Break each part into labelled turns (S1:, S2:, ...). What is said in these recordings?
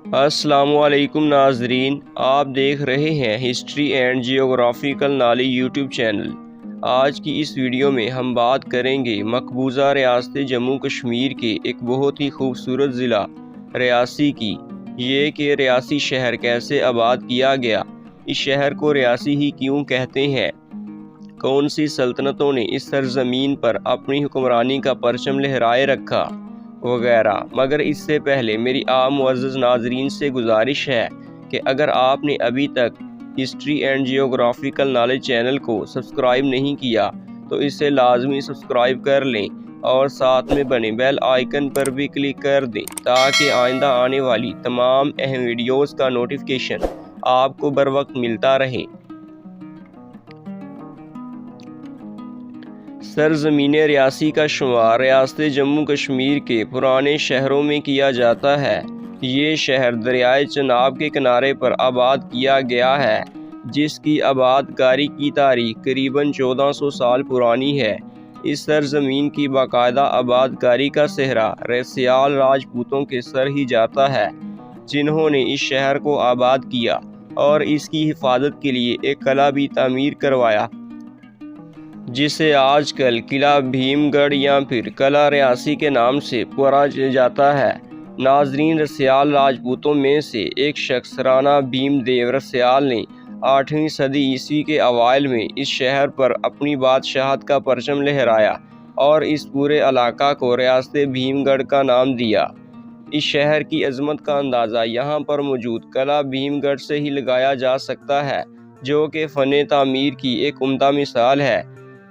S1: السلام علیکم ناظرین، آپ دیکھ رہے ہیں history and geographical knowledge YouTube channel. آج کی اس ویڈیو میں ہم بات کریں گے مقبوضہ ریاست جموں کشمیر کے ایک بہت ہی خوبصورت ضلع ریاسی کی۔ یہ کہ ریاسی شہر کیسے آباد کیا گیا، اس شہر کو ریاسی ہی کیوں کہتے ہیں، کون سی سلطنتوں نے اس سرزمین پر اپنی حکمرانی کا پرچم لہرائے رکھا وغیرہ۔ مگر اس سے پہلے میری عام معزز ناظرین سے گزارش ہے کہ اگر آپ نے ابھی تک history and geographical knowledge channel کو سبسکرائب نہیں کیا تو اسے لازمی سبسکرائب کر لیں اور ساتھ میں بنے بیل آئیکن پر بھی کلک کر دیں تاکہ آئندہ آنے والی تمام اہم ویڈیوز کا نوٹیفیکیشن آپ کو بر وقت ملتا رہے۔ سرزمین ریاسی کا شمار ریاست جموں کشمیر کے پرانے شہروں میں کیا جاتا ہے۔ یہ شہر دریائے چناب کے کنارے پر آباد کیا گیا ہے، جس کی آباد کاری کی تاریخ قریباً 1400 سال پرانی ہے۔ اس سرزمین کی باقاعدہ آباد کاری کا سہرا رسیال راجپوتوں کے سر ہی جاتا ہے، جنہوں نے اس شہر کو آباد کیا اور اس کی حفاظت کے لیے ایک قلعہ بھی تعمیر کروایا، جسے آج کل قلعہ بھیم گڑھ یا پھر قلعہ ریاسی کے نام سے پکارا جاتا ہے۔ ناظرین، رسیال راجپوتوں میں سے ایک شخص رانا بھیم دیو رسیال نے 8ویں صدی عیسوی کے اوائل میں اس شہر پر اپنی بادشاہت کا پرچم لہرایا اور اس پورے علاقہ کو ریاست بھیم گڑھ کا نام دیا۔ اس شہر کی عظمت کا اندازہ یہاں پر موجود قلعہ بھیم گڑھ سے ہی لگایا جا سکتا ہے، جو کہ فن تعمیر کی ایک عمدہ مثال ہے۔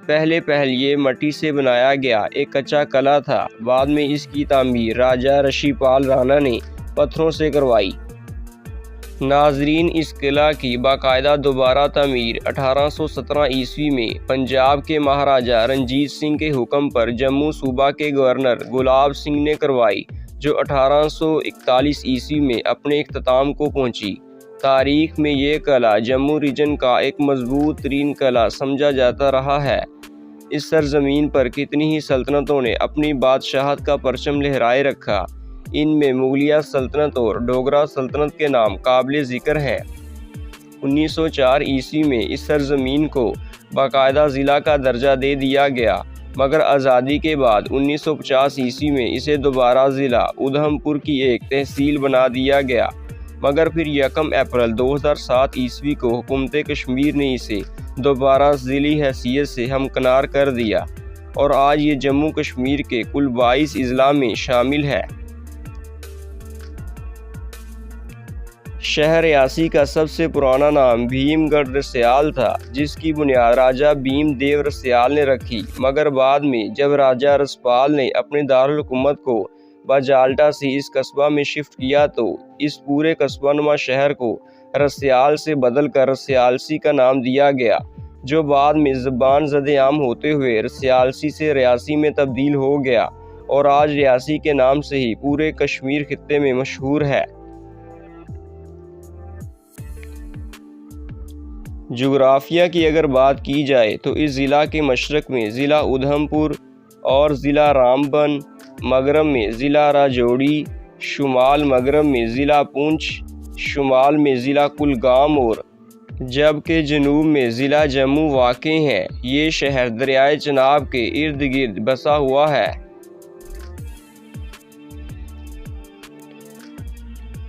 S1: پہلے یہ مٹی سے بنایا گیا ایک کچا قلعہ تھا، بعد میں اس کی تعمیر راجہ رشی پال رانا نے پتھروں سے کروائی۔ ناظرین، اس قلعہ کی باقاعدہ دوبارہ تعمیر 1817 عیسوی میں پنجاب کے مہاراجہ رنجیت سنگھ کے حکم پر جموں صوبہ کے گورنر گلاب سنگھ نے کروائی، جو 1841 عیسوی میں اپنے اختتام کو پہنچی۔ تاریخ میں یہ قلعہ جموں ریجن کا ایک مضبوط ترین قلعہ سمجھا جاتا رہا ہے۔ اس سرزمین پر کتنی ہی سلطنتوں نے اپنی بادشاہت کا پرچم لہرائے رکھا، ان میں مغلیہ سلطنت اور ڈوگرا سلطنت کے نام قابل ذکر ہیں۔ 1904 عیسوی میں اس سرزمین کو باقاعدہ ضلع کا درجہ دے دیا گیا، مگر آزادی کے بعد 1950 عیسوی میں اسے دوبارہ ضلع ادھم پور کی ایک تحصیل بنا دیا گیا، مگر پھر 1 اپریل 2007 عیسوی کو حکومت کشمیر نے اسے دوبارہ ضلعی حیثیت سے ہمکنار کر دیا اور آج یہ جموں کشمیر کے کل 22 اضلاع میں شامل ہے۔ شہر ریاسی کا سب سے پرانا نام بھیم گڑھ رسیال تھا، جس کی بنیاد راجہ بھیم دیو رسیال نے رکھی، مگر بعد میں جب راجہ رسپال نے اپنے دارالحکومت کو باجالٹا سے اس قصبہ میں شفٹ کیا تو اس پورے قصبہ نما شہر کو رسیال سے بدل کر رسیالسی کا نام دیا گیا، جو بعد میں زبان زد عام ہوتے ہوئے رسیالسی سے ریاسی میں تبدیل ہو گیا اور آج ریاسی کے نام سے ہی پورے کشمیر خطے میں مشہور ہے۔ جغرافیہ کی اگر بات کی جائے تو اس ضلع کے مشرق میں ضلع ادھم پور اور ضلع رامبن، مغرب میں ضلع راجوری، شمال مغرب میں ضلع پونچھ، شمال میں ضلع کلگام اور جبکہ جنوب میں ضلع جموں واقع ہیں۔ یہ شہر دریائے چناب کے ارد گرد بسا ہوا ہے۔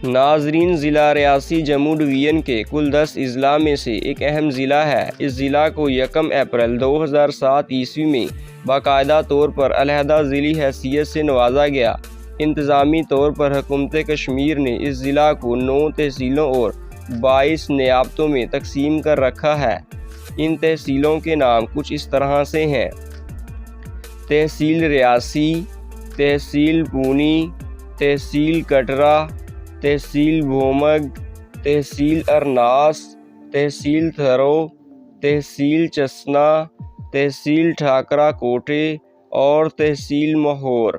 S1: ناظرین، ضلع ریاسی جموں ڈویژن کے کل 10 اضلاع میں سے ایک اہم ضلع ہے۔ اس ضلع کو 1 اپریل 2007 عیسوی میں باقاعدہ طور پر علیحدہ ضلعی حیثیت سے نوازا گیا۔ انتظامی طور پر حکومت کشمیر نے اس ضلع کو 9 تحصیلوں اور 22 نیابتوں میں تقسیم کر رکھا ہے۔ ان تحصیلوں کے نام کچھ اس طرح سے ہیں: تحصیل ریاسی، تحصیل پونی، تحصیل کٹرا، تحصیل بھومگ، تحصیل ارناس، تحصیل تھرو، تحصیل چسنا، تحصیل ٹھاکرا کوٹے اور تحصیل مہور۔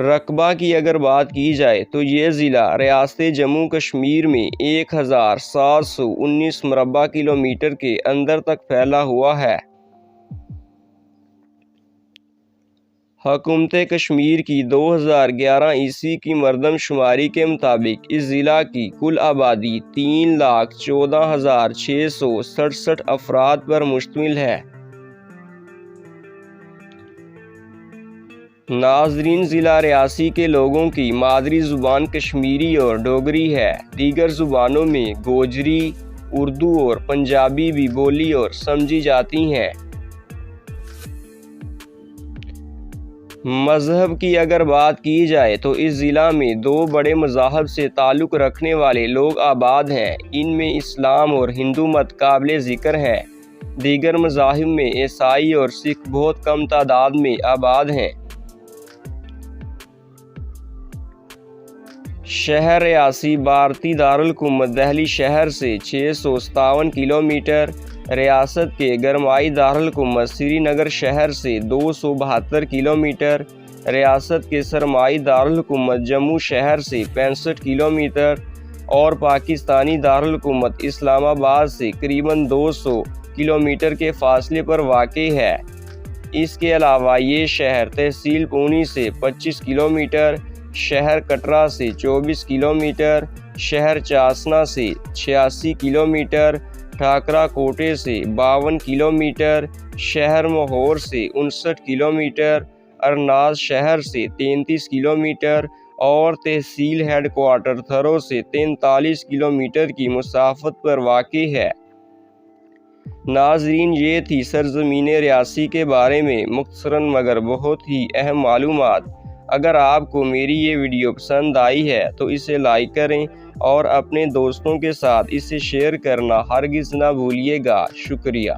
S1: رقبہ کی اگر بات کی جائے تو یہ ضلع ریاست جموں کشمیر میں 1719 مربع کلومیٹر کے اندر تک پھیلا ہوا ہے۔ حکومت کشمیر کی 2011 عیسوی کی مردم شماری کے مطابق اس ضلع کی کل آبادی 3,14,667 افراد پر مشتمل ہے۔ ناظرین، ضلع ریاسی کے لوگوں کی مادری زبان کشمیری اور ڈوگری ہے۔ دیگر زبانوں میں گوجری، اردو اور پنجابی بھی بولی اور سمجھی جاتی ہیں۔ مذہب کی اگر بات کی جائے تو اس ضلع میں 2 بڑے مذاہب سے تعلق رکھنے والے لوگ آباد ہیں۔ ان میں اسلام اور ہندو مت قابل ذکر ہیں۔ دیگر مذاہب میں عیسائی اور سکھ بہت کم تعداد میں آباد ہیں۔ شہر ریاسی بھارتی دارالحکومت دہلی شہر سے 657 کلومیٹر، ریاست کے گرمائی دارالحکومت سری نگر شہر سے 272 کلومیٹر، ریاست کے سرمائی دارالحکومت جموں شہر سے 65 کلومیٹر اور پاکستانی دارالحکومت اسلام آباد سے قریباً 200 کلومیٹر کے فاصلے پر واقع ہے۔ اس کے علاوہ یہ شہر تحصیل پونی سے 25 کلومیٹر، شہر کٹرا سے 24 کلومیٹر، شہر چاسنا سے 86 کلومیٹر، ٹھاکرا کوٹے سے 52 کلومیٹر، شہر مہور سے 59 کلومیٹر، ارناز شہر سے 33 کلومیٹر اور تحصیل ہیڈ کوارٹر تھرو سے 43 کلومیٹر کی مسافت پر واقع ہے۔ ناظرین، یہ تھی سرزمین ریاسی کے بارے میں مختصراً مگر بہت ہی اہم معلومات۔ اگر آپ کو میری یہ ویڈیو پسند آئی ہے تو اسے لائک کریں اور اپنے دوستوں کے ساتھ اسے شیئر کرنا ہرگز نہ بھولیے گا۔ شکریہ۔